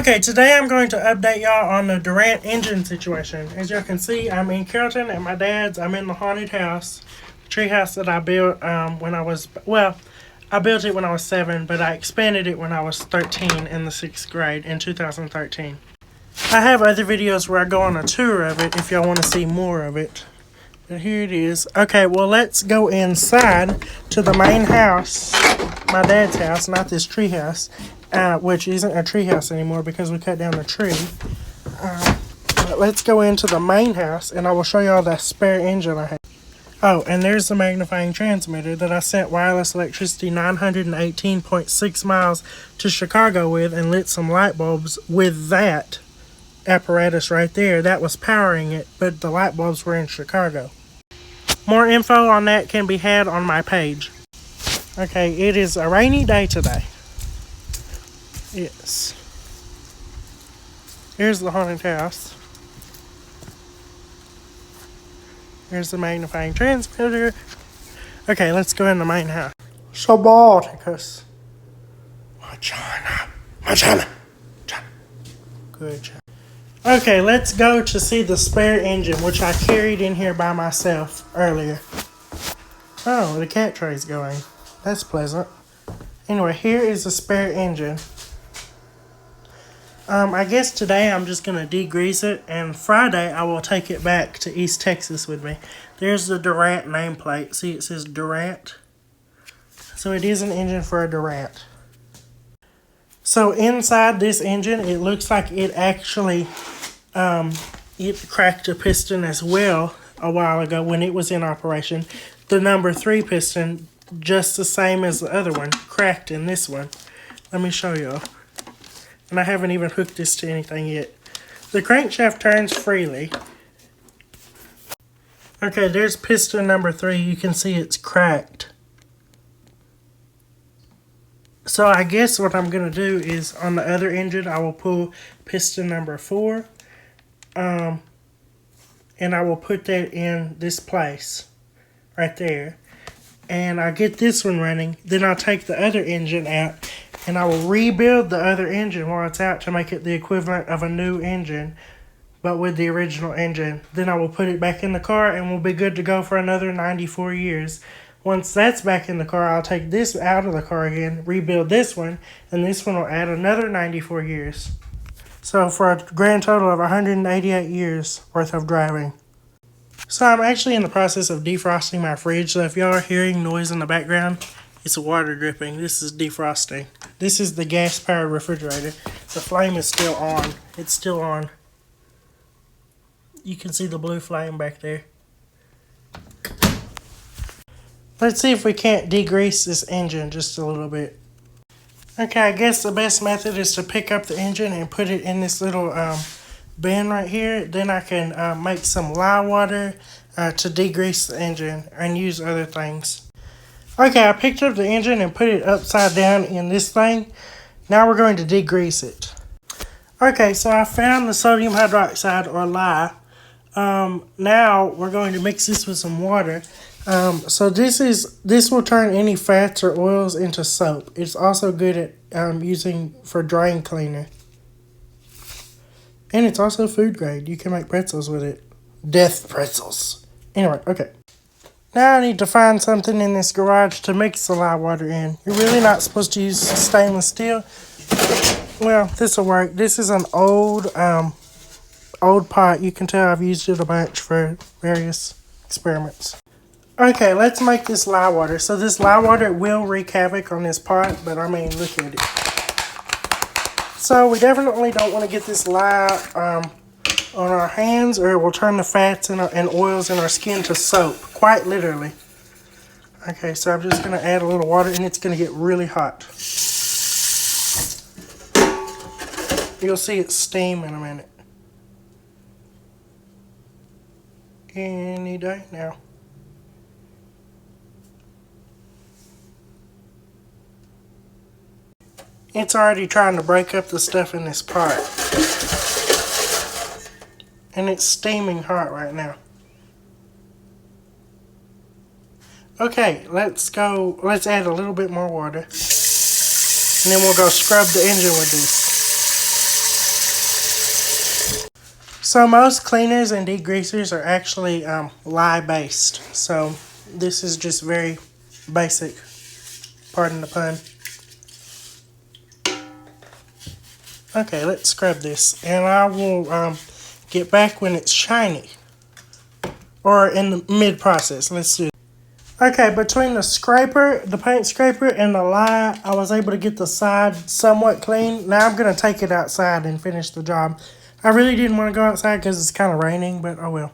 Okay, today I'm going to update y'all on the Durant engine situation. As y'all can see, I'm in Carrollton at my dad's. I'm in the haunted house, tree house that I built when I was, well, I built it when I was 7, but I expanded it when I was 13 in the 6th grade in 2013. I have other videos where I go on a tour of it if y'all want to see more of it. But here it is. Okay, well, let's go inside to the main house, my dad's house, not this tree house, which isn't a tree house anymore because we cut down the tree. But let's go into the main house, and I will show y'all the spare engine I have. Oh, and there's the magnifying transmitter that I sent wireless electricity 918.6 miles to Chicago with and lit some light bulbs with that apparatus right there. That was powering it, but the light bulbs were in Chicago. More info on that can be had on my page. Okay, it is a rainy day today. Yes. Here's the haunted house. Here's the magnifying transmitter. Okay, let's go in the main house. Shabbaticus. Machana. Good job. Okay, let's go to see the spare engine, which I carried in here by myself earlier. Oh, the cat tray's going. That's pleasant. Anyway, here is the spare engine. I guess today I'm just going to degrease it, and Friday I will take it back to East Texas with me. There's the Durant nameplate. See, it says Durant. So it is an engine for a Durant. So inside this engine, it looks like it actually, it cracked a piston as well a while ago when it was in operation. The number 3 piston, just the same as the other one, cracked in this one. Let me show y'all. And I haven't even hooked this to anything yet. The crankshaft turns freely. Okay, there's piston number 3. You can see it's cracked. So I guess what I'm going to do is on the other engine, I will pull piston number 4. And I will put that in this place. Right there. And I'll get this one running. Then I'll take the other engine out. And I will rebuild the other engine while it's out to make it the equivalent of a new engine, but with the original engine. Then I will put it back in the car and we'll be good to go for another 94 years. Once that's back in the car, I'll take this out of the car again, rebuild this one, and this one will add another 94 years. So for a grand total of 188 years worth of driving. So I'm actually in the process of defrosting my fridge, so if y'all are hearing noise in the background, it's water dripping. This is defrosting. This is the gas-powered refrigerator. The flame is still on. It's still on. You can see the blue flame back there. Let's see if we can't degrease this engine just a little bit. Okay, I guess the best method is to pick up the engine and put it in this little bin right here. Then I can make some lye water to degrease the engine and use other things. Okay, I picked up the engine and put it upside down in this thing. Now we're going to degrease it. Okay, so I found the sodium hydroxide or lye. Now we're going to mix this with some water. So this will turn any fats or oils into soap. It's also good at using for drain cleaner. And it's also food grade. You can make pretzels with it. Death pretzels. Anyway, okay. Now I need to find something in this garage to mix the lye water in. You're really not supposed to use stainless steel. Well, this will work. This is an old pot. You can tell I've used it a bunch for various experiments. Okay, let's make this lye water. So this lye water will wreak havoc on this pot, but I mean, look at it. So we definitely don't want to get this lye on our hands, or it will turn the fats and oils in our skin to soap, quite literally. Okay, so I'm just going to add a little water, and it's going to get really hot. You'll see it steam in a minute. Any day now. It's already trying to break up the stuff in this pot. And it's steaming hot right now. Okay, let's add a little bit more water. And then we'll go scrub the engine with this. So most cleaners and degreasers are actually lye based. So this is just very basic, pardon the pun. Okay, let's scrub this, and I will get back when it's shiny, or in the mid-process. Let's do it. Okay, between the scraper, the paint scraper, and the lye, I was able to get the side somewhat clean. Now I'm going to take it outside and finish the job. I really didn't want to go outside because it's kind of raining, but oh well.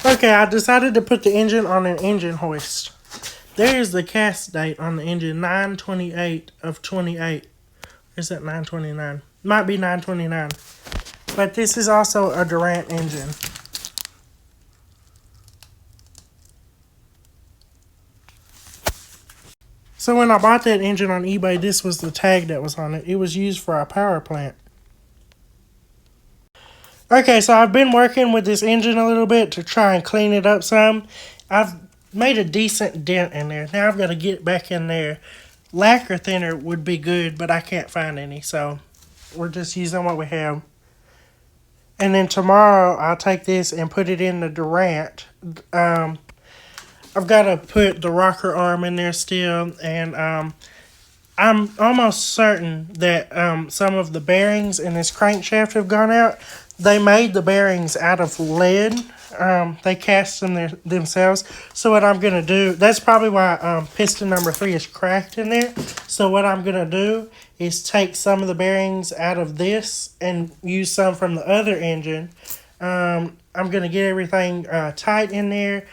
Okay, I decided to put the engine on an engine hoist. There is the cast date on the engine, 9/28 of 28. Is that 9/29? Might be 9/29. But this is also a Durant engine. So when I bought that engine on eBay, this was the tag that was on it. It was used for a power plant. Okay, so I've been working with this engine a little bit to try and clean it up some. I've made a decent dent in there. Now I've got to get back in there. Lacquer thinner would be good, but I can't find any, so we're just using what we have. And then tomorrow I'll take this and put it in the Durant. I've got to put the rocker arm in there still, and I'm almost certain that some of the bearings in this crankshaft have gone out. They made the bearings out of lead. They cast them themselves. So what I'm going to do, that's probably why piston number 3 is cracked in there. So what I'm going to do is take some of the bearings out of this and use some from the other engine. I'm going to get everything tight in there.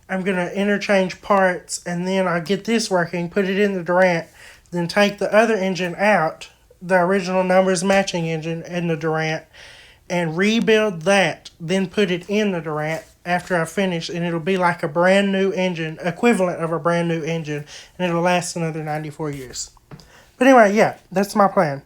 I'm going to interchange parts, and then I'll get this working, put it in the Durant, then take the other engine out, the original numbers matching engine in the Durant, and rebuild that, then put it in the Durant after I finish, and it'll be like a brand new engine, equivalent of a brand new engine, and it'll last another 94 years. But anyway, yeah, that's my plan.